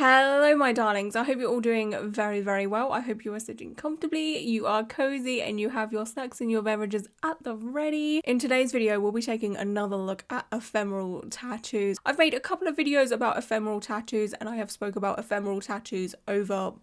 Hello my darlings, I hope you're all doing very well. I hope you are sitting comfortably, you are cozy and you have your snacks and your beverages at the ready. In today's video we'll be taking another look at ephemeral tattoos. I've made a couple of videos about ephemeral tattoos and I have spoke about ephemeral tattoos over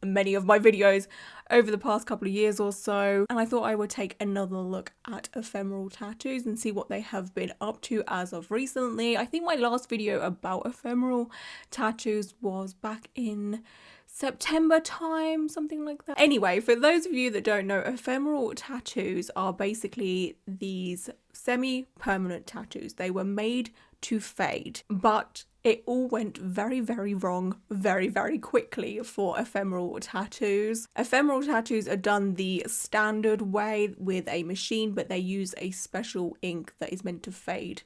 many of my videos over the past couple of years or so, and I thought I would take another look at ephemeral tattoos and see what they have been up to as of recently. I think my last video about ephemeral tattoos was back in September time, something like that. Anyway, for those of you that don't know, ephemeral tattoos are basically these semi-permanent tattoos. They were made to fade, but it all went very wrong very quickly for ephemeral tattoos. Ephemeral tattoos are done the standard way with a machine, but they use a special ink that is meant to fade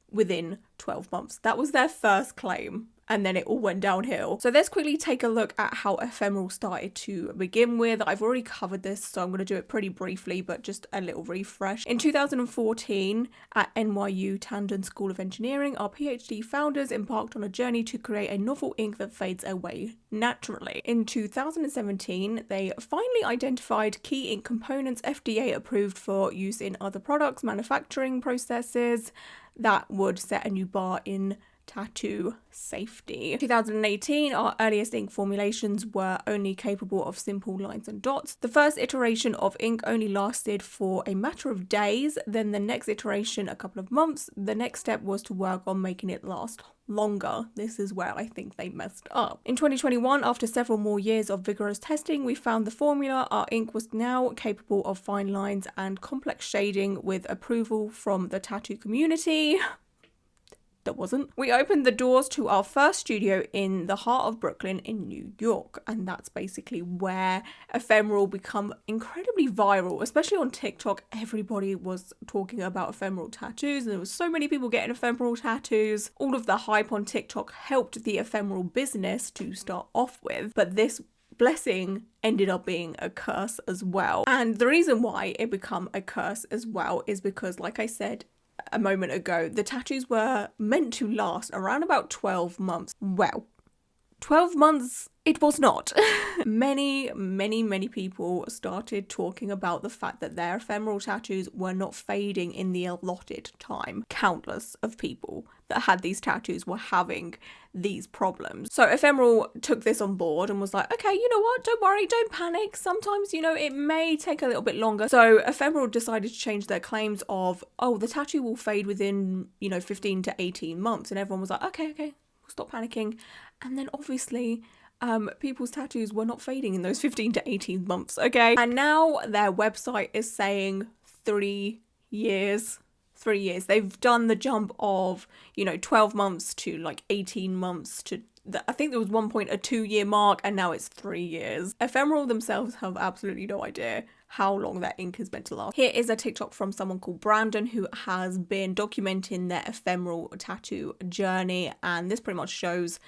within 12 months. That was their first claim. And then it all went downhill. So let's quickly take a look at how ephemeral started to begin with. I've already covered this, so I'm going to do it pretty briefly, but just a little refresh. In 2014, at NYU Tandon School of Engineering, our PhD founders embarked on a journey to create a novel ink that fades away naturally. In 2017, they finally identified key ink components FDA approved for use in other products, manufacturing processes that would set a new bar in tattoo safety. In 2018, our earliest ink formulations were only capable of simple lines and dots. The first iteration of ink only lasted for a matter of days, then the next iteration a couple of months. The next step was to work on making it last longer. This is where I think they messed up. In 2021, after several more years of vigorous testing, we found the formula. Our ink was now capable of fine lines and complex shading with approval from the tattoo community. That wasn't. We opened the doors to our first studio in the heart of Brooklyn in New York, and that's basically where ephemeral become incredibly viral, especially on TikTok. Everybody was talking about ephemeral tattoos and there was so many people getting ephemeral tattoos. All of the hype on TikTok helped the ephemeral business to start off with, but this blessing ended up being a curse as well. And the reason why it became a curse as well is because, like I said a moment ago, the tattoos were meant to last around about 12 months. Well, 12 months it was not. Many people started talking about the fact that their ephemeral tattoos were not fading in the allotted time. Countless of people that had these tattoos were having these problems. So Ephemeral took this on board and was like, okay, you know what, don't worry, don't panic. Sometimes, it may take a little bit longer. So Ephemeral decided to change their claims of, oh, the tattoo will fade within, 15 to 18 months. And everyone was like, okay, we'll stop panicking. And then obviously people's tattoos were not fading in those 15 to 18 months, okay? And now their website is saying 3 years. 3 years. They've done the jump of, 12 months to like 18 months to, I think there was one point a 2-year mark, and now it's 3 years. Ephemeral themselves have absolutely no idea how long that ink is meant to last. Here is a TikTok from someone called Brandon who has been documenting their ephemeral tattoo journey, and this pretty much shows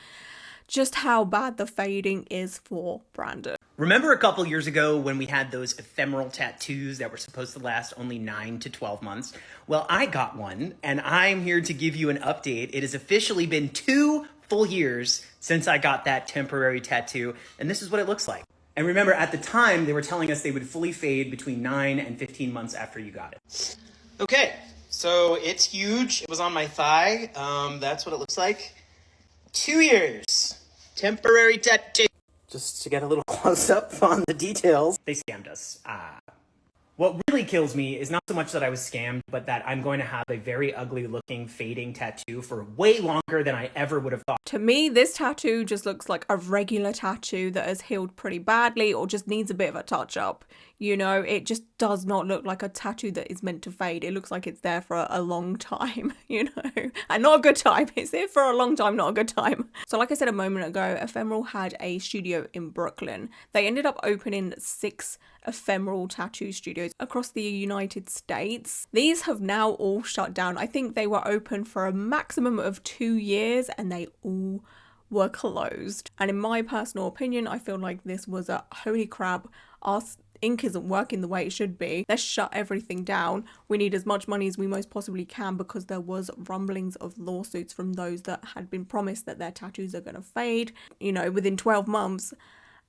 just how bad the fading is for Brandon. Remember a couple years ago when we had those ephemeral tattoos that were supposed to last only 9 to 12 months? Well, I got one, and I'm here to give you an update. It has officially been 2 full years since I got that temporary tattoo, and this is what it looks like. And remember, at the time, they were telling us they would fully fade between 9 and 15 months after you got it. Okay, so it's huge. It was on my thigh. That's what it looks like. 2 years. Temporary tattoo. Just to get a little close up on the details. They scammed us. What really kills me is not so much that I was scammed, but that I'm going to have a very ugly looking fading tattoo for way longer than I ever would have thought. To me, this tattoo just looks like a regular tattoo that has healed pretty badly or just needs a bit of a touch up. It just does not look like a tattoo that is meant to fade. It looks like it's there for a long time, and not a good time. It's there for a long time, not a good time. So like I said a moment ago, Ephemeral had a studio in Brooklyn. They ended up opening 6 ephemeral tattoo studios across the United States. These have now all shut down. I think they were open for a maximum of 2 years and they all were closed. And in my personal opinion, I feel like this was a holy crap. ink isn't working the way it should be. Let's shut everything down. We need as much money as we most possibly can, because there was rumblings of lawsuits from those that had been promised that their tattoos are going to fade, you know, within 12 months.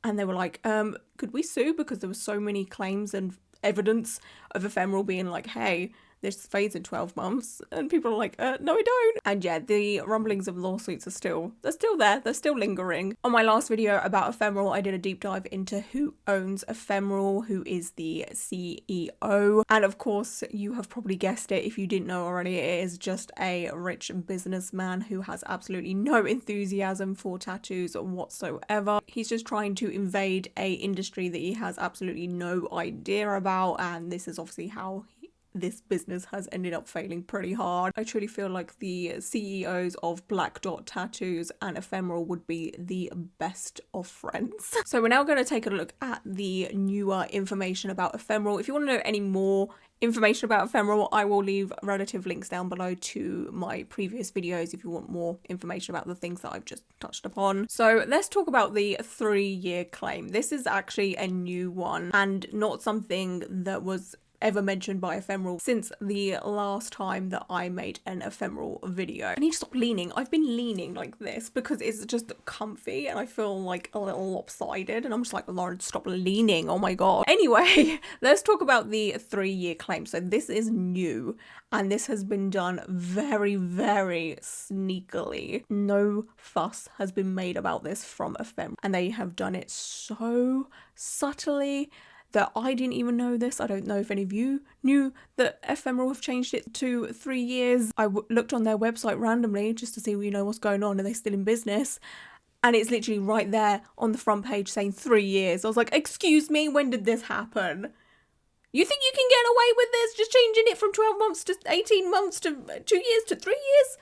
And they were like, could we sue? Because there were so many claims and evidence of Ephemeral being like, hey, this fades in 12 months. And people are like, no, I don't. And yeah, the rumblings of lawsuits are still there. They're still lingering. On my last video about Ephemeral, I did a deep dive into who owns Ephemeral, who is the CEO. And of course, you have probably guessed it if you didn't know already, it is just a rich businessman who has absolutely no enthusiasm for tattoos whatsoever. He's just trying to invade a industry that he has absolutely no idea about. And this is obviously how this business has ended up failing pretty hard. I truly feel like the CEOs of Black Dot Tattoos and Ephemeral would be the best of friends. So we're now going to take a look at the newer information about Ephemeral. If you want to know any more information about Ephemeral, I will leave relative links down below to my previous videos if you want more information about the things that I've just touched upon. So let's talk about the 3-year claim. This is actually a new one and not something that was ever mentioned by Ephemeral since the last time that I made an Ephemeral video. I need to stop leaning. I've been leaning like this because it's just comfy and I feel like a little lopsided, and I'm just like, Lauren, stop leaning, oh my god. Anyway, let's talk about the 3-year claim. So this is new and this has been done very, very sneakily. No fuss has been made about this from Ephemeral, and they have done it so subtly that I didn't even know this. I don't know if any of you knew that Ephemeral have changed it to 3 years. I looked on their website randomly just to see, you know, what's going on. Are they still in business? And it's literally right there on the front page saying 3 years. I was like, excuse me, when did this happen? You think you can get away with this? Just changing it from 12 months to 18 months to 2 years to 3 years?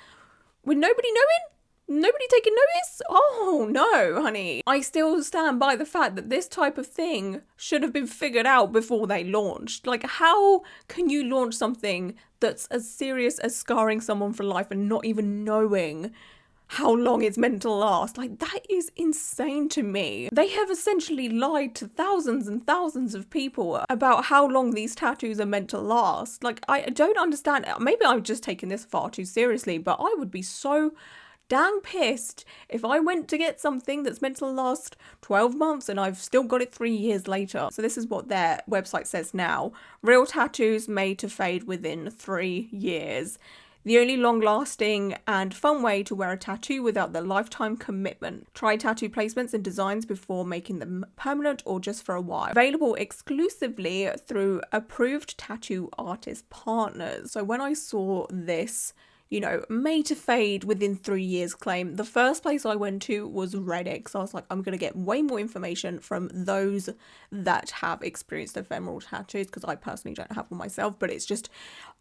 With nobody knowing? Nobody taking notice? Oh no, honey. I still stand by the fact that this type of thing should have been figured out before they launched. Like, how can you launch something that's as serious as scarring someone for life and not even knowing how long it's meant to last? Like, that is insane to me. They have essentially lied to thousands and thousands of people about how long these tattoos are meant to last. Like, I don't understand. Maybe I'm just taking this far too seriously, but I would be so dang pissed if I went to get something that's meant to last 12 months and I've still got it 3 years later. So this is what their website says now. Real tattoos made to fade within 3 years. The only long-lasting and fun way to wear a tattoo without the lifetime commitment. Try tattoo placements and designs before making them permanent or just for a while. Available exclusively through approved tattoo artist partners. So when I saw this, you know, made to fade within 3 years claim, the first place I went to was Reddit. So I was like, I'm going to get way more information from those that have experienced ephemeral tattoos, because I personally don't have one myself, but it's just,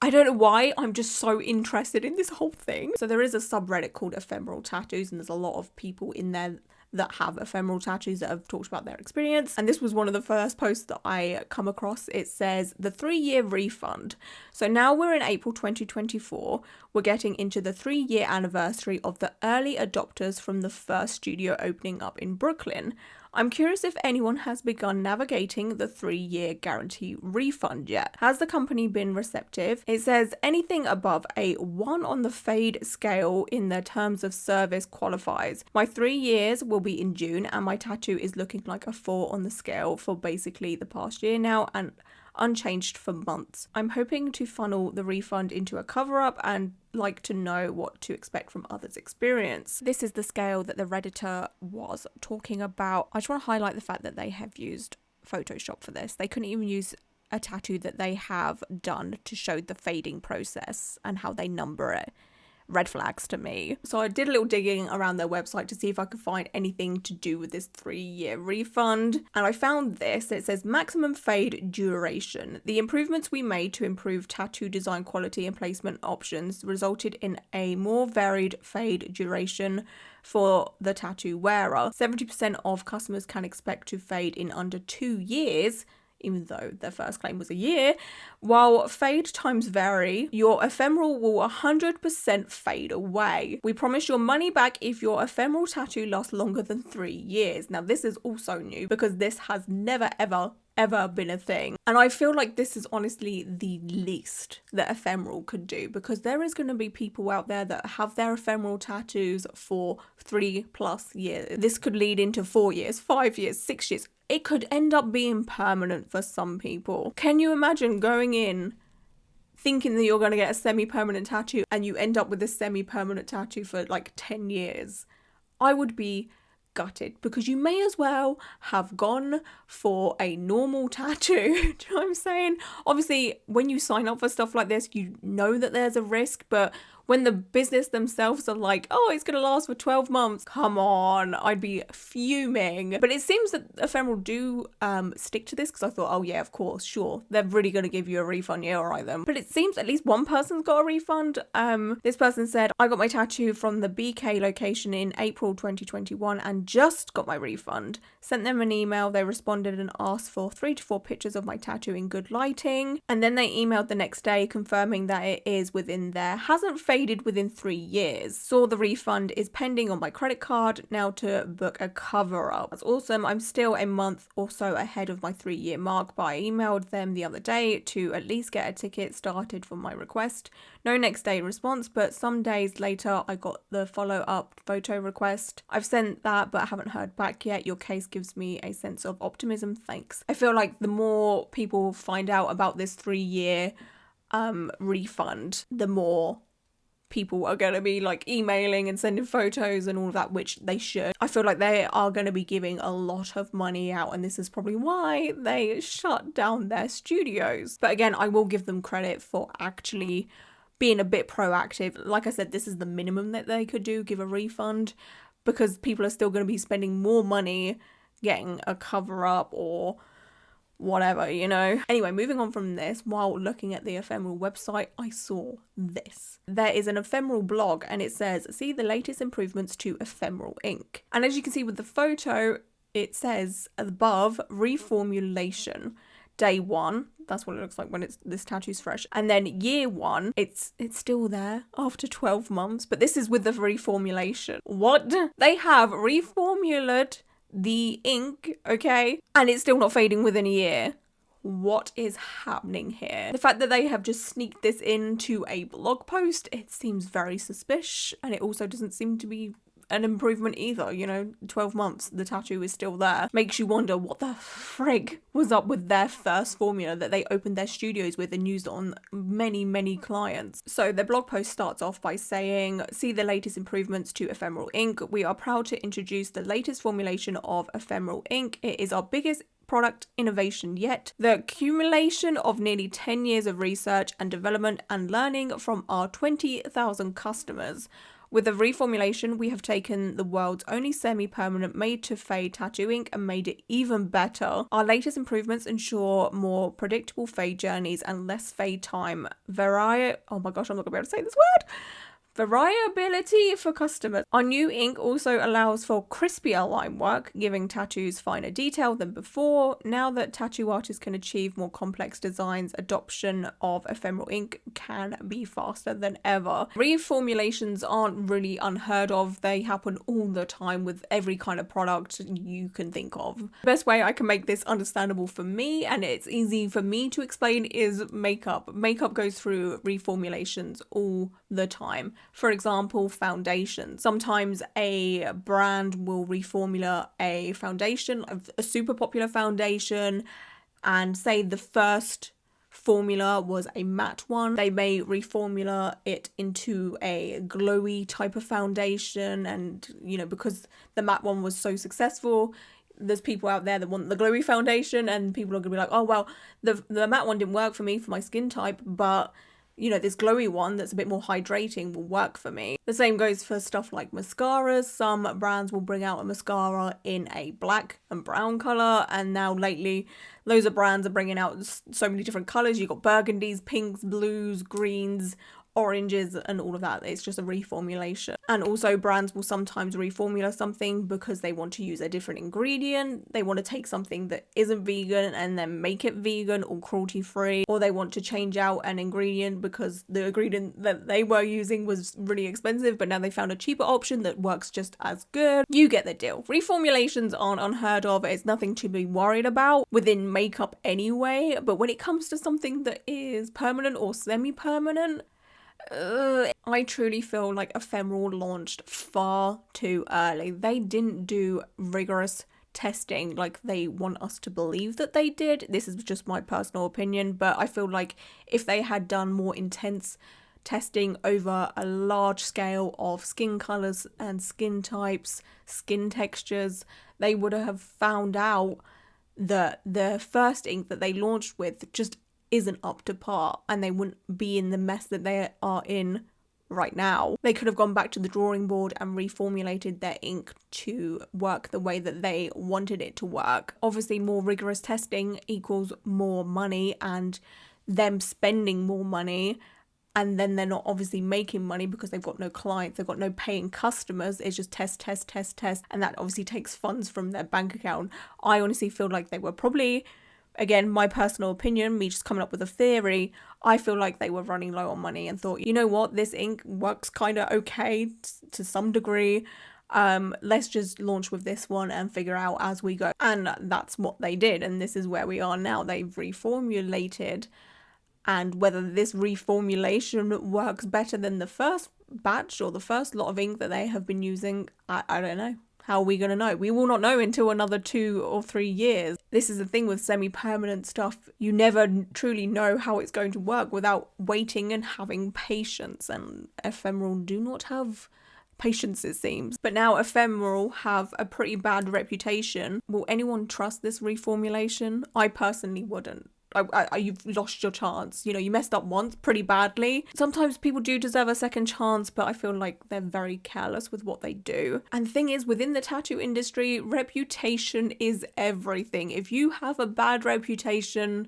I don't know why, I'm just so interested in this whole thing. So there is a subreddit called Ephemeral Tattoos, and there's a lot of people in there that have ephemeral tattoos that have talked about their experience. And this was one of the first posts that I come across. It says the 3-year refund. So now we're in April 2024. We're getting into the 3-year anniversary of the early adopters from the first studio opening up in Brooklyn. I'm curious if anyone has begun navigating the 3-year guarantee refund yet. Has the company been receptive? It says anything above a 1 on the fade scale in their terms of service qualifies. My 3 years will be in June and my tattoo is looking like a 4 on the scale for basically the past year now and unchanged for months. I'm hoping to funnel the refund into a cover-up and like to know what to expect from others' experience. This is the scale that the Redditor was talking about. I just want to highlight the fact that they have used Photoshop for this. They couldn't even use a tattoo that they have done to show the fading process and how they number it. Red flags to me. So I did a little digging around their website to see if I could find anything to do with this 3-year refund. And I found this. It says maximum fade duration. The improvements we made to improve tattoo design quality and placement options resulted in a more varied fade duration for the tattoo wearer. 70% of customers can expect to fade in under 2 years, even though their first claim was a year. While fade times vary, your ephemeral will 100% fade away. We promise your money back if your ephemeral tattoo lasts longer than 3 years. Now this is also new because this has never ever ever been a thing. And I feel like this is honestly the least that Ephemeral could do, because there is going to be people out there that have their ephemeral tattoos for 3+ years. This could lead into 4 years, 5 years, 6 years. It could end up being permanent for some people. Can you imagine going in thinking that you're going to get a semi-permanent tattoo and you end up with a semi-permanent tattoo for like 10 years? I would be gutted, because you may as well have gone for a normal tattoo. Do you know what I'm saying? Obviously, when you sign up for stuff like this, you know that there's a risk, but when the business themselves are like, oh, it's going to last for 12 months, come on, I'd be fuming. But it seems that Ephemeral do stick to this, because I thought, oh yeah, of course, sure, they're really going to give you a refund, yeah, alright then. But it seems at least one person's got a refund. This person said, I got my tattoo from the BK location in April 2021 and just got my refund. Sent them an email, they responded and asked for 3 to 4 pictures of my tattoo in good lighting, and then they emailed the next day confirming that it is within there, hasn't faded within 3 years. Saw the refund is pending on my credit card, now to book a cover up. That's awesome. I'm still a month or so ahead of my 3-year mark, but I emailed them the other day to at least get a ticket started for my request. No next day response, but some days later I got the follow-up photo request. I've sent that but I haven't heard back yet. Your case gives me a sense of optimism, thanks. I feel like the more people find out about this 3-year refund, the more people are going to be like emailing and sending photos and all of that, which they should. I feel like they are going to be giving a lot of money out, and this is probably why they shut down their studios. But again, I will give them credit for actually being a bit proactive. Like I said, this is the minimum that they could do, give a refund, because people are still going to be spending more money getting a cover up or whatever, you know. Anyway, moving on from this, while looking at the Ephemeral website, I saw this. There is an Ephemeral blog and it says, see the latest improvements to Ephemeral ink. And as you can see with the photo, it says above, Reformulation. Day 1, that's what it looks like when this tattoo's fresh. And then year 1, it's still there after 12 months, but this is with the reformulation. What? They have reformulated the ink, okay, and it's still not fading within a year. What is happening here? The fact that they have just sneaked this into a blog post, it seems very suspicious, and it also doesn't seem to be an improvement either. You know, 12 months, the tattoo is still there. Makes you wonder what the frig was up with their first formula that they opened their studios with and used on many clients. So their blog post starts off by saying, see the latest improvements to Ephemeral ink. We are proud to introduce the latest formulation of Ephemeral ink. It is our biggest product innovation yet. The accumulation of nearly 10 years of research and development and learning from our 20,000 customers. With the reformulation, we have taken the world's only semi-permanent made-to-fade tattoo ink and made it even better. Our latest improvements ensure more predictable fade journeys and less fade time. Oh my gosh, I'm not gonna be able to say this word. Variability for customers. Our new ink also allows for crispier line work, giving tattoos finer detail than before. Now that tattoo artists can achieve more complex designs, adoption of Ephemeral ink can be faster than ever. Reformulations aren't really unheard of. They happen all the time with every kind of product you can think of. The best way I can make this understandable for me, and it's easy for me to explain, is makeup. Makeup goes through reformulations all the time. For example, foundation. Sometimes a brand will reformulate a foundation, a super popular foundation, and say the first formula was a matte one. They may reformulate it into a glowy type of foundation, and you know, because the matte one was so successful, there's people out there that want the glowy foundation, and people are gonna be like, oh well, the matte one didn't work for me for my skin type, but you know, this glowy one that's a bit more hydrating will work for me. The same goes for stuff like mascaras. Some brands will bring out a mascara in a black and brown colour, and now lately loads of brands are bringing out so many different colours. You've got burgundies, pinks, blues, greens, oranges and all of that. It's just a reformulation. And also brands will sometimes reformulate something because they want to use a different ingredient. They want to take something that isn't vegan and then make it vegan or cruelty free, or they want to change out an ingredient because the ingredient that they were using was really expensive, but now they found a cheaper option that works just as good. You get the deal. Reformulations aren't unheard of. It's nothing to be worried about within makeup anyway, but when it comes to something that is permanent or semi-permanent, I truly feel like Ephemeral launched far too early. They didn't do rigorous testing like they want us to believe that they did. This is just my personal opinion, but I feel like if they had done more intense testing over a large scale of skin colors and skin types, skin textures, they would have found out that the first ink that they launched with just isn't up to par, and they wouldn't be in the mess that they are in right now. They could have gone back to the drawing board and reformulated their ink to work the way that they wanted it to work. Obviously, more rigorous testing equals more money and them spending more money, and then they're not obviously making money because they've got no clients, they've got no paying customers. It's just test, and that obviously takes funds from their bank account. I honestly feel like they were probably, again, my personal opinion, me just coming up with a theory, I feel like they were running low on money and thought, you know what, this ink works kind of okay to some degree. Let's just launch with this one and figure out as we go. And that's what they did. And this is where we are now. They've reformulated. And whether this reformulation works better than the first batch or the first lot of ink that they have been using, I don't know. How are we going to know? We will not know until another 2 or 3 years. This is the thing with semi-permanent stuff. You never truly know how it's going to work without waiting and having patience. And Ephemeral do not have patience, it seems. But now Ephemeral have a pretty bad reputation. Will anyone trust this reformulation? I personally wouldn't. You've lost your chance. You know, you messed up once pretty badly. Sometimes people do deserve a second chance, but I feel like they're very careless with what they do. And the thing is, within the tattoo industry, reputation is everything. If you have a bad reputation,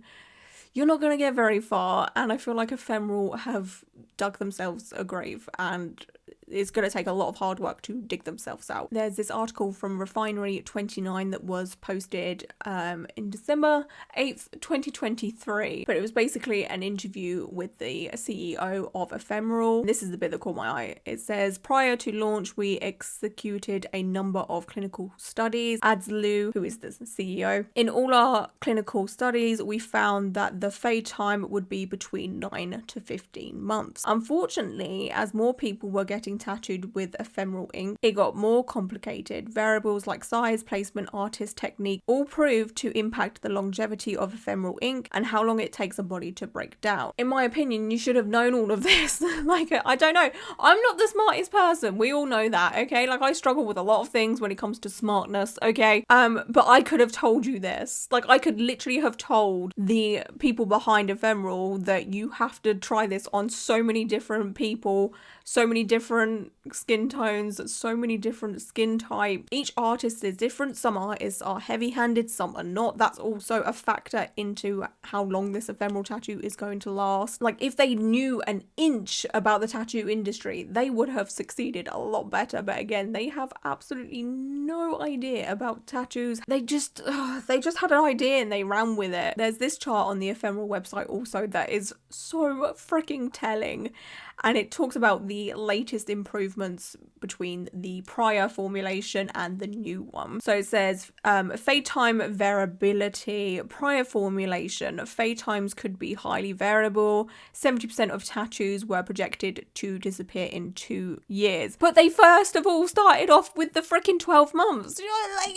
you're not going to get very far. And I feel like Ephemeral have dug themselves a grave, and it's going to take a lot of hard work to dig themselves out. There's this article from Refinery 29 that was posted in December 8th, 2023. But it was basically an interview with the CEO of Ephemeral. This is the bit that caught my eye. It says, prior to launch, we executed a number of clinical studies. Adds Lou, who is the CEO. In all our clinical studies, we found that the fade time would be between 9 to 15 months. Unfortunately, as more people were getting tattooed with Ephemeral ink, it got more complicated. Variables like size, placement, artist, technique all proved to impact the longevity of Ephemeral ink and how long it takes a body to break down. In my opinion, you should have known all of this. Like, I don't know. I'm not the smartest person. We all know that, okay? Like, I struggle with a lot of things when it comes to smartness, okay? But I could have told you this. Like, I could literally have told the people behind Ephemeral that you have to try this on so many different people, so many different skin tones, so many different skin types. Each artist is different. Some artists are heavy-handed, some are not. That's also a factor into how long this Ephemeral tattoo is going to last. Like, if they knew an inch about the tattoo industry, they would have succeeded a lot better. But again, they have absolutely no idea about tattoos. They just had an idea and they ran with it. There's this chart on the Ephemeral website also that is so freaking telling. And it talks about the latest improvements between the prior formulation and the new one. So it says, fade time variability, prior formulation, fade times could be highly variable. 70% of tattoos were projected to disappear in 2 years. But they first of all started off with the freaking 12 months. You know, like,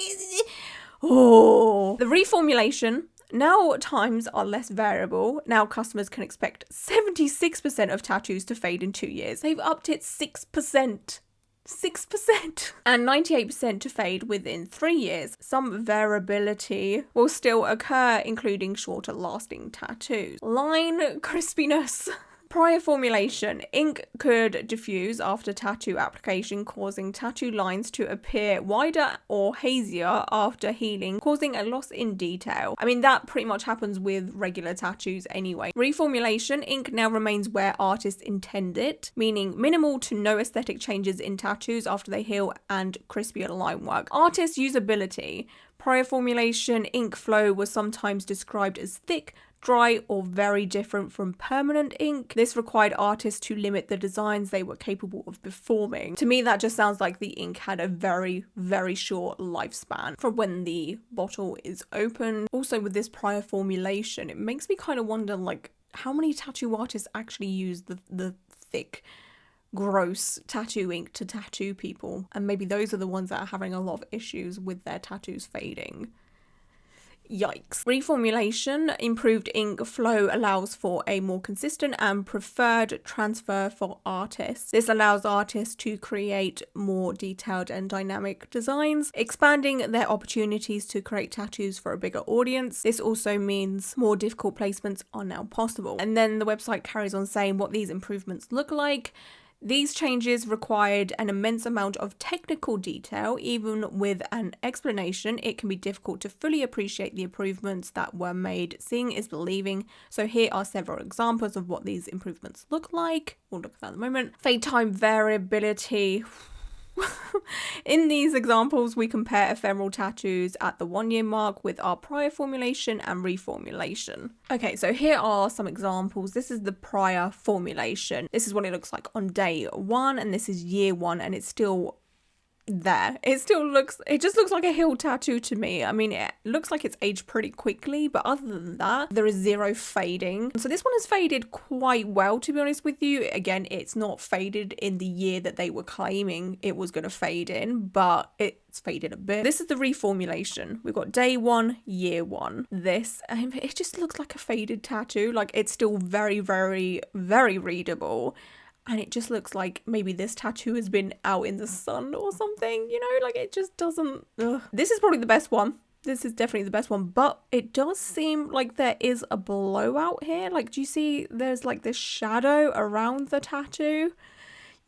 oh. The reformulation. Now times are less variable. Now customers can expect 76% of tattoos to fade in 2 years. They've upped it 6%. 6%. And 98% to fade within 3 years. Some variability will still occur, including shorter lasting tattoos. Line crispiness. Prior formulation. Ink could diffuse after tattoo application, causing tattoo lines to appear wider or hazier after healing, causing a loss in detail. I mean, that pretty much happens with regular tattoos anyway. Reformulation. Ink now remains where artists intend it, meaning minimal to no aesthetic changes in tattoos after they heal and crispier line work. Artist usability. Prior formulation ink flow was sometimes described as thick, dry, or very different from permanent ink. This required artists to limit the designs they were capable of performing. To me, that just sounds like the ink had a very, very short lifespan from when the bottle is open. Also, with this prior formulation, it makes me kind of wonder, like, how many tattoo artists actually use the thick, gross tattoo ink to tattoo people, and maybe those are the ones that are having a lot of issues with their tattoos fading. Yikes. Reformulation. Improved ink flow allows for a more consistent and preferred transfer for artists. This allows artists to create more detailed and dynamic designs, expanding their opportunities to create tattoos for a bigger audience. This also means more difficult placements are now possible. And then the website carries on saying what these improvements look like. These changes required an immense amount of technical detail. Even with an explanation, it can be difficult to fully appreciate the improvements that were made. Seeing is believing. So here are several examples of what these improvements look like. We'll look at that in a moment. Fade time variability. In these examples, we compare ephemeral tattoos at the 1 year mark with our prior formulation and reformulation. Okay, so here are some examples. This is the prior formulation. This is what it looks like on day 1, and this is year 1, and it's still there. It just looks like a heel tattoo to me. I mean, it looks like it's aged pretty quickly, but other than that, there is zero fading. So this one has faded quite well, to be honest with you. Again, it's not faded in the year that they were claiming it was going to fade in, but it's faded a bit. This is the reformulation. We've got day 1, year 1. This, it just looks like a faded tattoo. Like, it's still very, very, very readable. And it just looks like maybe this tattoo has been out in the sun or something, you know, like it just doesn't. Ugh. This is probably the best one. This is definitely the best one, but it does seem like there is a blowout here. Like, do you see there's like this shadow around the tattoo?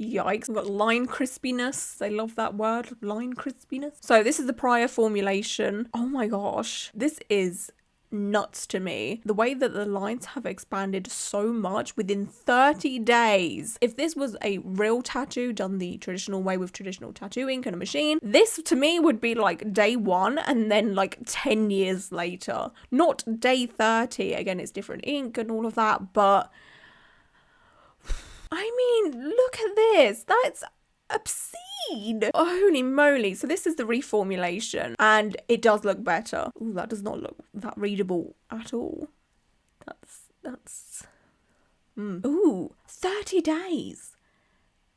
Yikes. We've got line crispiness. I love that word, line crispiness. So this is the prior formulation. Oh my gosh. This is nuts to me. The way that the lines have expanded so much within 30 days. If this was a real tattoo done the traditional way with traditional tattoo ink and a machine, this to me would be like day 1 and then like 10 years later. Not day 30. Again, it's different ink and all of that, but I mean, look at this. That's obscene. Holy moly. So this is the reformulation and it does look better. Ooh, that does not look that readable at all. That's Ooh, 30 days.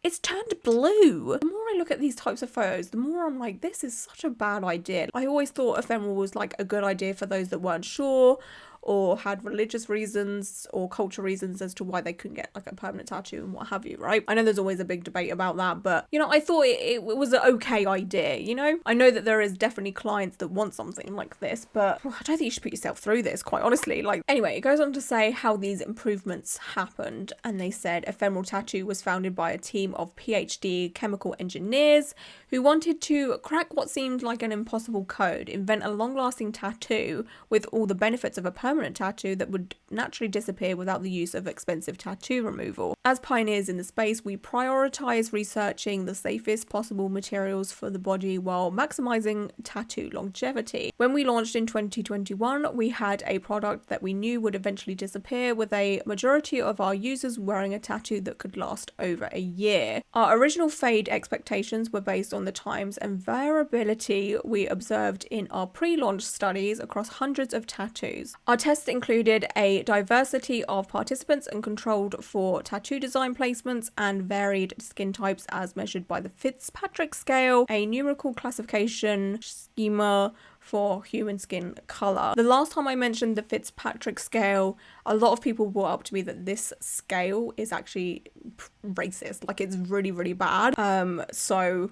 It's turned blue. The more I look at these types of photos, the more I'm like, this is such a bad idea. I always thought ephemeral was like a good idea for those that weren't sure or had religious reasons or cultural reasons as to why they couldn't get like a permanent tattoo and what have you, right? I know there's always a big debate about that, but you know, I thought it was an okay idea, you know? I know that there is definitely clients that want something like this, but I don't think you should put yourself through this, quite honestly. Like, anyway, it goes on to say how these improvements happened, and they said Ephemeral Tattoo was founded by a team of PhD chemical engineers who wanted to crack what seemed like an impossible code, invent a long-lasting tattoo with all the benefits of a permanent tattoo that would naturally disappear without the use of expensive tattoo removal. As pioneers in the space, we prioritize researching the safest possible materials for the body while maximizing tattoo longevity. When we launched in 2021, we had a product that we knew would eventually disappear, with a majority of our users wearing a tattoo that could last over a year. Our original fade expectations were based on the times and variability we observed in our pre-launch studies across hundreds of tattoos. Our tests included a diversity of participants and controlled for tattoo design placements and varied skin types as measured by the Fitzpatrick scale, a numerical classification schema for human skin color. The last time I mentioned the Fitzpatrick scale, a lot of people brought up to me that this scale is actually racist. Like, it's really, really bad. So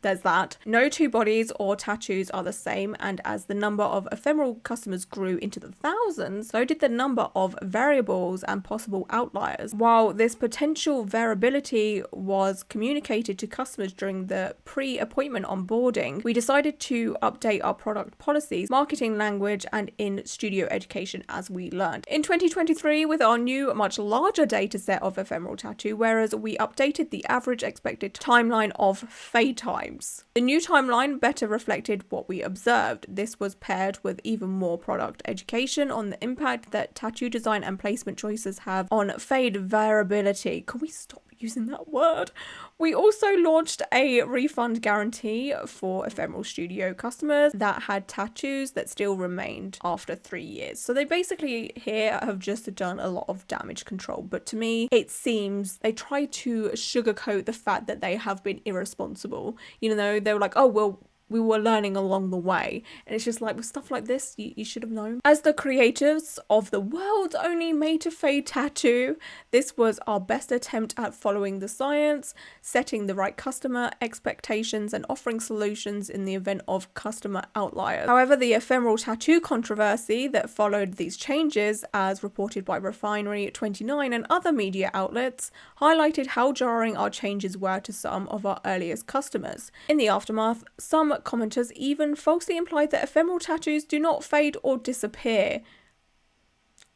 there's that. No two bodies or tattoos are the same, and as the number of ephemeral customers grew into the thousands, so did the number of variables and possible outliers. While this potential variability was communicated to customers during the pre-appointment onboarding, we decided to update our product policies, marketing language, and in-studio education as we learned. In 2023, with our new, much larger data set of ephemeral tattoo, whereas we updated the average expected timeline of fade times. The new timeline better reflected what we observed. This was paired with even more product education on the impact that tattoo design and placement choices have on fade variability. Can we stop using that word? We also launched a refund guarantee for Ephemeral Studio customers that had tattoos that still remained after 3 years. So they basically here have just done a lot of damage control, but to me it seems they try to sugarcoat the fact that they have been irresponsible. You know, they were like, oh well, we were learning along the way, and it's just like, with stuff like this, you should have known. As the creators of the world's only made to fade tattoo, this was our best attempt at following the science, setting the right customer expectations, and offering solutions in the event of customer outliers. However, the ephemeral tattoo controversy that followed these changes, as reported by Refinery29 and other media outlets, highlighted how jarring our changes were to some of our earliest customers. In the aftermath, some commenters even falsely implied that ephemeral tattoos do not fade or disappear.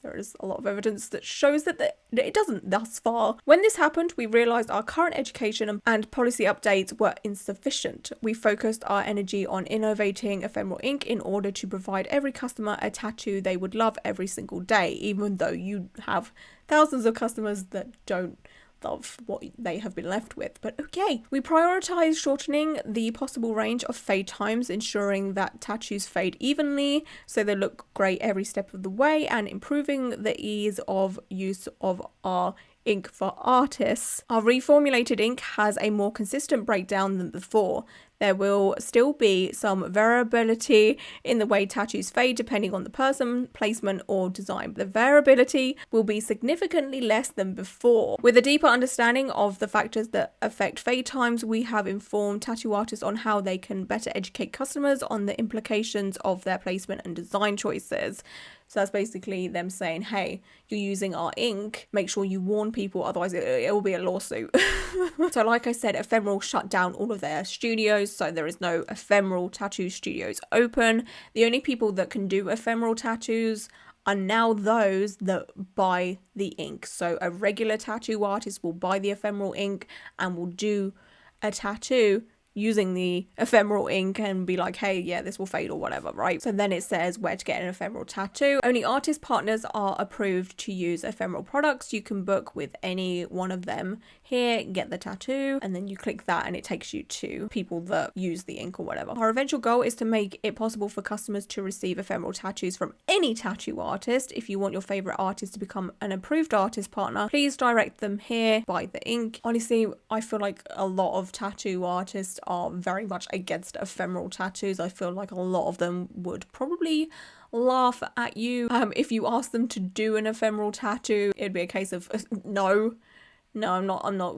There is a lot of evidence that shows that it doesn't thus far. When this happened, we realised our current education and policy updates were insufficient. We focused our energy on innovating ephemeral ink in order to provide every customer a tattoo they would love every single day, even though you have thousands of customers that don't love what they have been left with. But okay, we prioritize shortening the possible range of fade times, ensuring that tattoos fade evenly so they look great every step of the way, and improving the ease of use of our ink for artists. Our reformulated ink has a more consistent breakdown than before. There will still be some variability in the way tattoos fade depending on the person, placement, or design. The variability will be significantly less than before. With a deeper understanding of the factors that affect fade times, we have informed tattoo artists on how they can better educate customers on the implications of their placement and design choices. So that's basically them saying, hey, you're using our ink, make sure you warn people, otherwise it will be a lawsuit. So like I said, Ephemeral shut down all of their studios, so there is no Ephemeral tattoo studios open. The only people that can do ephemeral tattoos are now those that buy the ink. So a regular tattoo artist will buy the ephemeral ink and will do a tattoo using the ephemeral ink and be like, hey, yeah, this will fade or whatever, right? So then it says where to get an ephemeral tattoo. Only artist partners are approved to use ephemeral products. You can book with any one of them here, get the tattoo, and then you click that and it takes you to people that use the ink or whatever. Our eventual goal is to make it possible for customers to receive ephemeral tattoos from any tattoo artist. If you want your favorite artist to become an approved artist partner, please direct them here, buy the ink. Honestly, I feel like a lot of tattoo artists are very much against ephemeral tattoos. I feel like a lot of them would probably laugh at you if you ask them to do an ephemeral tattoo. It'd be a case of no, I'm not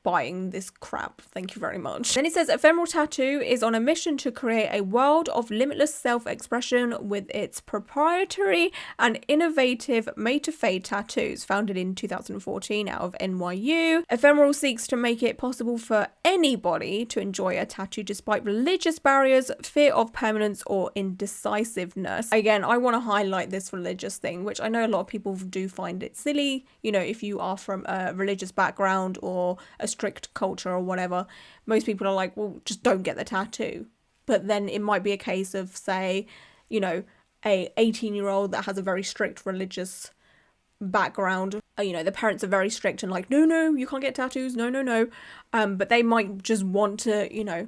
buying this crap, thank you very much. Then it says Ephemeral Tattoo is on a mission to create a world of limitless self-expression with its proprietary and innovative made to fade tattoos. Founded in 2014 out of NYU, Ephemeral seeks to make it possible for anybody to enjoy a tattoo despite religious barriers, fear of permanence, or indecisiveness. Again, I want to highlight this religious thing, which I know a lot of people do find it silly. You know, if you are from a religious background or a strict culture or whatever, most people are like, well, just don't get the tattoo. But then it might be a case of, say, you know, a 18-year-old that has a very strict religious background, you know, the parents are very strict and like, no, you can't get tattoos, no. But they might just want to, you know,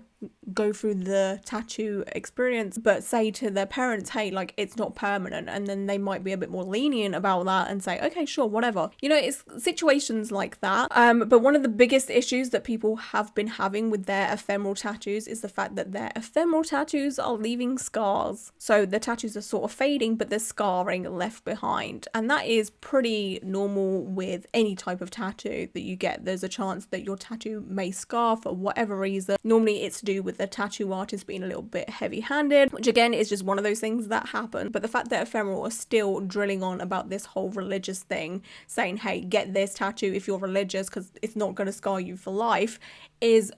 go through the tattoo experience, but say to their parents, hey, like, it's not permanent, and then they might be a bit more lenient about that and say, okay, sure, whatever. You know, it's situations like that. But one of the biggest issues that people have been having with their ephemeral tattoos is the fact that their ephemeral tattoos are leaving scars. So the tattoos are sort of fading, but there's scarring left behind, and that is pretty normal with any type of tattoo that you get. There's a chance that your tattoo may scar for whatever reason. Normally it's to do with the tattoo artist being a little bit heavy-handed, which again is just one of those things that happen. But the fact that Ephemeral are still drilling on about this whole religious thing, saying, hey, get this tattoo if you're religious because it's not going to scar you for life, is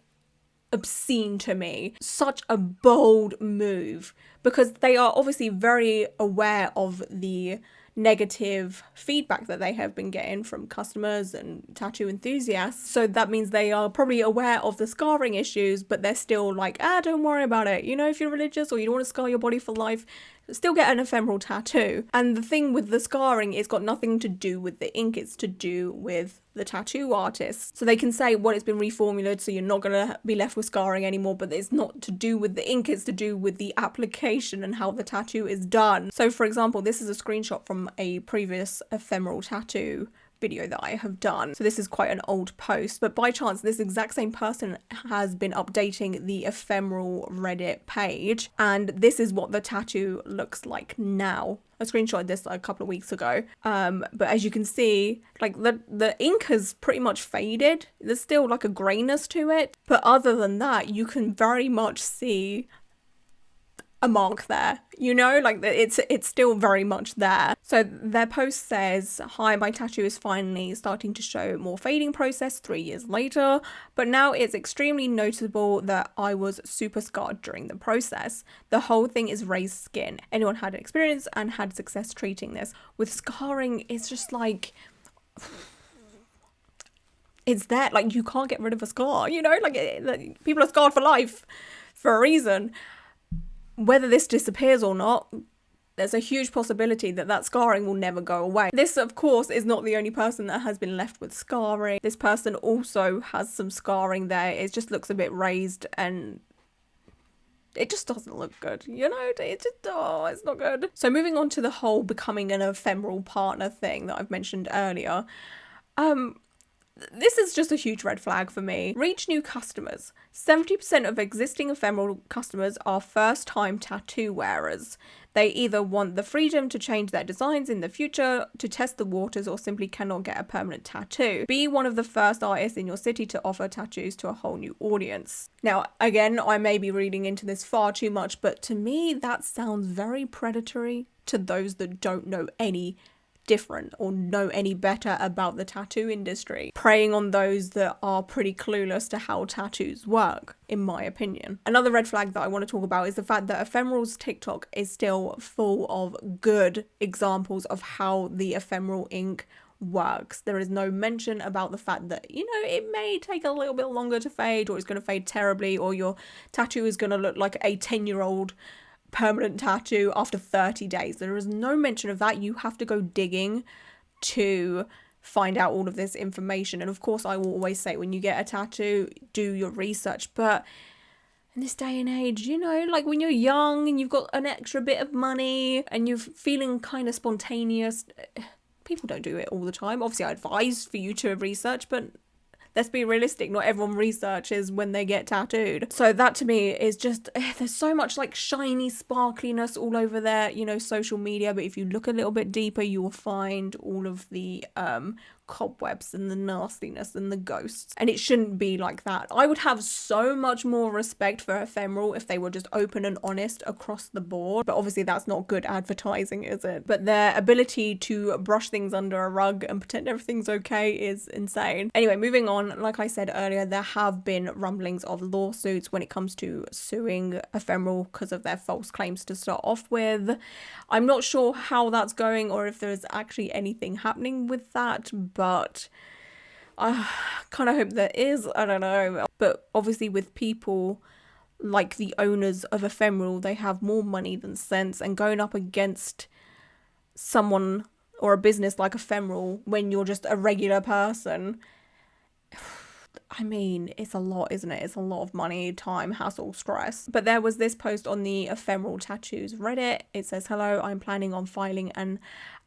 obscene to me. Such a bold move, because they are obviously very aware of the negative feedback that they have been getting from customers and tattoo enthusiasts. So that means they are probably aware of the scarring issues, but they're still like, don't worry about it. You know, if you're religious or you don't want to scar your body for life, still get an ephemeral tattoo. And the thing with the scarring, it's got nothing to do with the ink, it's to do with the tattoo artist. So they can say, well, it's been reformulated, so you're not going to be left with scarring anymore, but it's not to do with the ink, it's to do with the application and how the tattoo is done. So for example, this is a screenshot from a previous ephemeral tattoo video that I have done. So this is quite an old post, but by chance this exact same person has been updating the ephemeral Reddit page, and this is what the tattoo looks like now. I screenshotted this a couple of weeks ago, but as you can see, like the ink has pretty much faded. There's still like a grayness to it, but other than that, you can very much see a mark there, you know, like it's still very much there. So their post says, hi, my tattoo is finally starting to show more fading process 3 years later, but now it's extremely noticeable that I was super scarred during the process. The whole thing is raised skin. Anyone had experience and had success treating this. With scarring, it's just like, it's there, like you can't get rid of a scar, you know, like people are scarred for life for a reason. Whether this disappears or not, there's a huge possibility that that scarring will never go away. This, of course, is not the only person that has been left with scarring. This person also has some scarring there. It just looks a bit raised and it just doesn't look good, you know? It just, it's not good. So moving on to the whole becoming an ephemeral partner thing that I've mentioned earlier. This is just a huge red flag for me. Reach new customers. 70% of existing ephemeral customers are first-time tattoo wearers. They either want the freedom to change their designs in the future, to test the waters, or simply cannot get a permanent tattoo. Be one of the first artists in your city to offer tattoos to a whole new audience. Now, again, I may be reading into this far too much, but to me, that sounds very predatory to those that don't know any different or know any better about the tattoo industry, preying on those that are pretty clueless to how tattoos work, in my opinion. Another red flag that I want to talk about is the fact that Ephemeral's TikTok is still full of good examples of how the ephemeral ink works. There is no mention about the fact that, you know, it may take a little bit longer to fade, or it's going to fade terribly, or your tattoo is going to look like a 10-year-old permanent tattoo after 30 days. There is no mention of that. You have to go digging to find out all of this information. And of course, I will always say, when you get a tattoo, do your research. But in this day and age, you know, like when you're young and you've got an extra bit of money and you're feeling kind of spontaneous, people don't do it all the time. Obviously, I advise for you to research, but let's be realistic, not everyone researches when they get tattooed. So that to me is just, there's so much like shiny sparkliness all over their, you know, social media. But if you look a little bit deeper, you will find all of the cobwebs and the nastiness and the ghosts. And it shouldn't be like that. I would have so much more respect for Ephemeral if they were just open and honest across the board. But obviously that's not good advertising, is it? But their ability to brush things under a rug and pretend everything's okay is insane. Anyway, moving on, like I said earlier, there have been rumblings of lawsuits when it comes to suing Ephemeral because of their false claims to start off with. I'm not sure how that's going or if there's actually anything happening with that, but I kind of hope there is. I don't know. But obviously with people like the owners of Ephemeral, they have more money than sense, and going up against someone or a business like Ephemeral when you're just a regular person, I mean, it's a lot, isn't it? It's a lot of money, time, hassle, stress. But there was this post on the Ephemeral Tattoos Reddit. It says, hello, I'm planning on filing an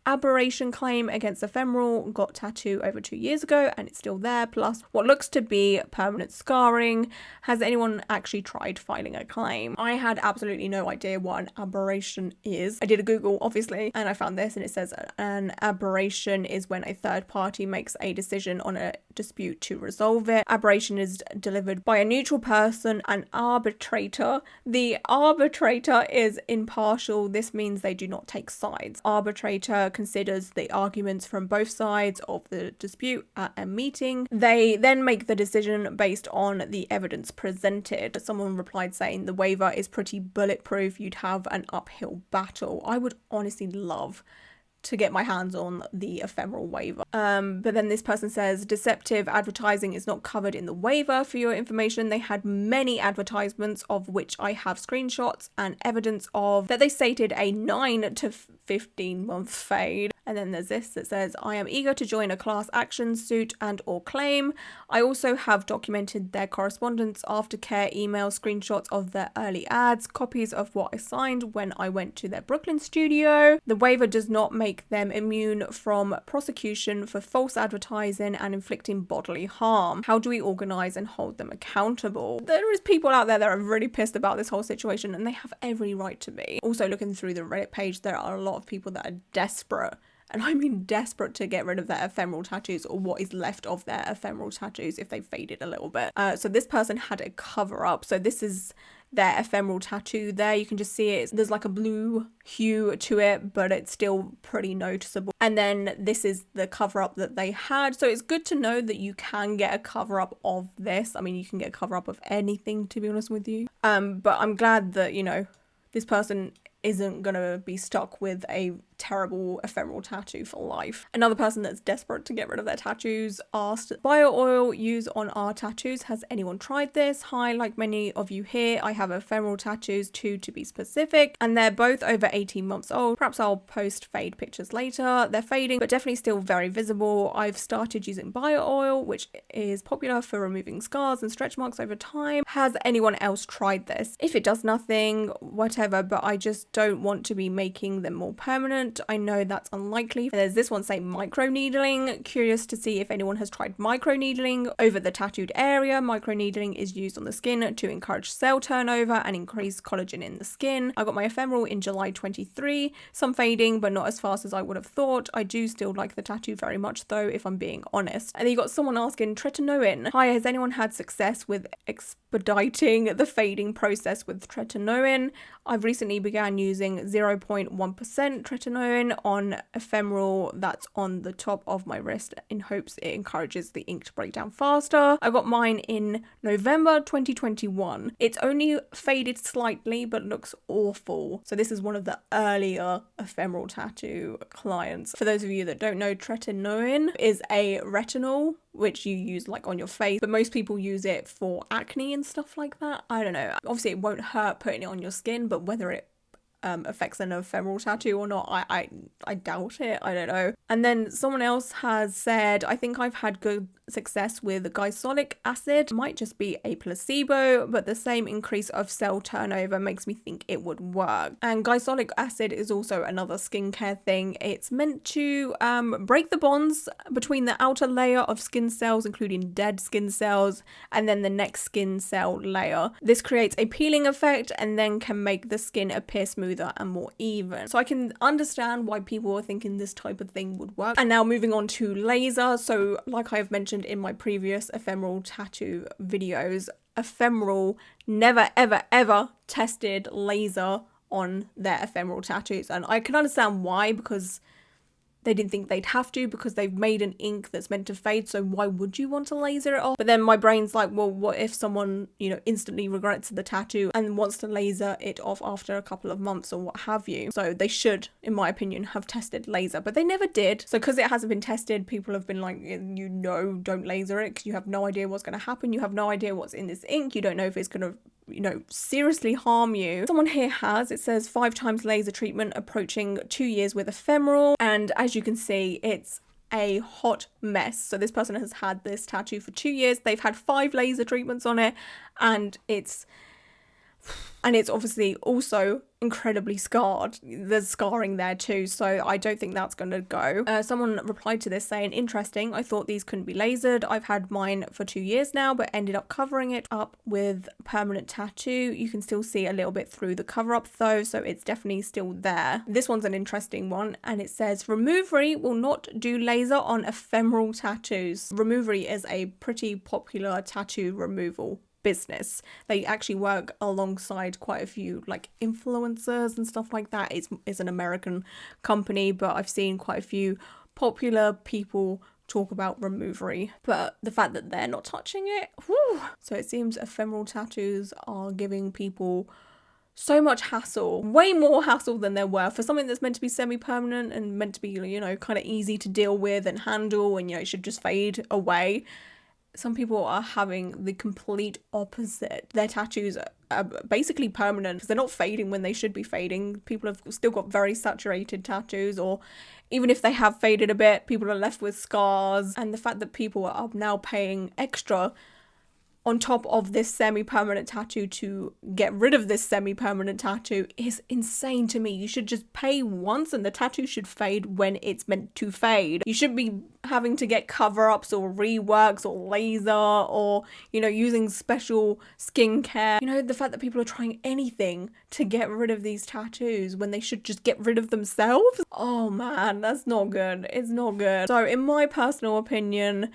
aberration claim against Ephemeral, got tattoo over 2 years ago and it's still there, plus what looks to be permanent scarring. Has anyone actually tried filing a claim? I had absolutely no idea what an aberration is. I did a Google, obviously, and I found this, and it says an aberration is when a third party makes a decision on a dispute to resolve it. Aberration is delivered by a neutral person, an arbitrator. The arbitrator is impartial. This means they do not take sides. Arbitrator considers the arguments from both sides of the dispute at a meeting. They then make the decision based on the evidence presented. Someone replied saying the waiver is pretty bulletproof. You'd have an uphill battle. I would honestly love to get my hands on the Ephemeral waiver. But then this person says deceptive advertising is not covered in the waiver. For your information, they had many advertisements of which I have screenshots and evidence of that they stated a 9 to 15 month fade. And then there's this that says, I am eager to join a class action suit and or claim. I also have documented their correspondence, aftercare, emails, screenshots of their early ads, copies of what I signed when I went to their Brooklyn studio. The waiver does not make them immune from prosecution for false advertising and inflicting bodily harm. How do we organise and hold them accountable? There is people out there that are really pissed about this whole situation, and they have every right to be. Also, looking through the Reddit page, there are a lot of people that are desperate, and I mean desperate, to get rid of their ephemeral tattoos, or what is left of their ephemeral tattoos if they faded a little bit. So this person had a cover up. So this is their ephemeral tattoo there. You can just see it. There's like a blue hue to it, but it's still pretty noticeable. And then this is the cover up that they had. So it's good to know that you can get a cover up of this. I mean, you can get a cover up of anything, to be honest with you. But I'm glad that, you know, this person isn't gonna be stuck with a terrible ephemeral tattoo for life. Another person that's desperate to get rid of their tattoos asked, bio oil used on our tattoos, has anyone tried this? Hi, like many of you here, I have ephemeral tattoos, 2 to be specific, and they're both over 18 months old. Perhaps I'll post fade pictures later. They're fading, but definitely still very visible. I've started using bio oil, which is popular for removing scars and stretch marks over time. Has anyone else tried this? If it does nothing, whatever, but I just don't want to be making them more permanent. I know that's unlikely. There's this one saying microneedling. Curious to see if anyone has tried microneedling over the tattooed area. Microneedling is used on the skin to encourage cell turnover and increase collagen in the skin. I got my ephemeral in July 23. Some fading, but not as fast as I would have thought. I do still like the tattoo very much though, if I'm being honest. And then you got someone asking, tretinoin. Hi, has anyone had success with expediting the fading process with tretinoin? I've recently began using 0.1% tretinoin on ephemeral that's on the top of my wrist in hopes it encourages the ink to break down faster. I got mine in November 2021. It's only faded slightly but looks awful. So this is one of the earlier ephemeral tattoo clients. For those of you that don't know, tretinoin is a retinol which you use like on your face, but most people use it for acne and stuff like that. I don't know. Obviously it won't hurt putting it on your skin, but whether it affects an ephemeral tattoo or not, I doubt it. I don't know. And then someone else has said, I think I've had good success with glycolic acid. Might just be a placebo, but the same increase of cell turnover makes me think it would work. And glycolic acid is also another skincare thing. It's meant to break the bonds between the outer layer of skin cells, including dead skin cells, and then the next skin cell layer. This creates a peeling effect and then can make the skin appear smoother and more even. So I can understand why people are thinking this type of thing would work. And now moving on to laser. So like I've mentioned in my previous ephemeral tattoo videos, Ephemeral never ever tested laser on their ephemeral tattoos, and I can understand why, because they didn't think they'd have to, because they've made an ink that's meant to fade, so why would you want to laser it off? But then my brain's like, well, what if someone, you know, instantly regrets the tattoo and wants to laser it off after a couple of months or what have you? So they should, in my opinion, have tested laser, but they never did. So because it hasn't been tested, people have been like, you know, don't laser it because you have no idea what's going to happen. You have no idea what's in this ink. You don't know if it's going to, you know, seriously harm you. Someone here has, it says 5 times laser treatment, approaching 2 years with ephemeral, and as you can see, it's a hot mess. So this person has had this tattoo for 2 years. They've had 5 laser treatments on it, and it's And it's obviously also incredibly scarred. There's scarring there too, so I don't think that's going to go. Someone replied to this saying, interesting, I thought these couldn't be lasered. I've had mine for 2 years now, but ended up covering it up with permanent tattoo. You can still see a little bit through the cover up though, so it's definitely still there. This one's an interesting one, and it says, Removery will not do laser on ephemeral tattoos. Removery is a pretty popular tattoo removal business. They actually work alongside quite a few like influencers and stuff like that. It's an American company, but I've seen quite a few popular people talk about Removery, but the fact that they're not touching it, whew. So it seems ephemeral tattoos are giving people so much hassle, way more hassle than they're worth for something that's meant to be semi-permanent and meant to be, you know, kind of easy to deal with and handle, and you know, it should just fade away. Some people are having the complete opposite. Their tattoos are basically permanent because they're not fading when they should be fading. People have still got very saturated tattoos, or even if they have faded a bit, people are left with scars. And the fact that people are now paying extra on top of this semi-permanent tattoo to get rid of this semi-permanent tattoo is insane to me. You should just pay once and the tattoo should fade when it's meant to fade. You shouldn't be having to get cover-ups or reworks or laser or, you know, using special skincare. You know, the fact that people are trying anything to get rid of these tattoos when they should just get rid of themselves. Oh man, that's not good. It's not good. So in my personal opinion,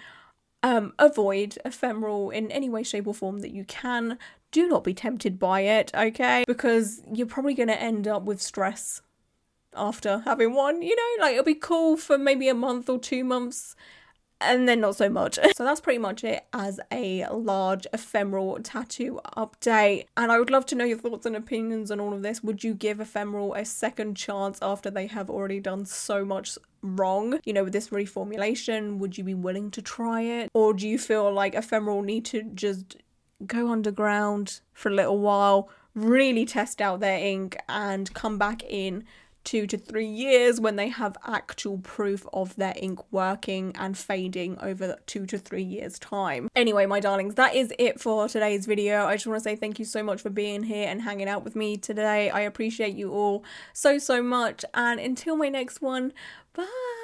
avoid ephemeral in any way, shape or form that you can. Do not be tempted by it, okay? Because you're probably going to end up with stress after having one, you know? Like, it'll be cool for maybe a month or 2 months, and then not so much. So that's pretty much it as a large ephemeral tattoo update. And I would love to know your thoughts and opinions on all of this. Would you give ephemeral a second chance after they have already done so much wrong? You know, with this reformulation, would you be willing to try it? Or do you feel like ephemeral need to just go underground for a little while, really test out their ink, and come back in 2 to 3 years when they have actual proof of their ink working and fading over 2 to 3 years time? Anyway, my darlings, that is it for today's video. I just want to say thank you so much for being here and hanging out with me today. I appreciate you all so much, and until my next one, bye.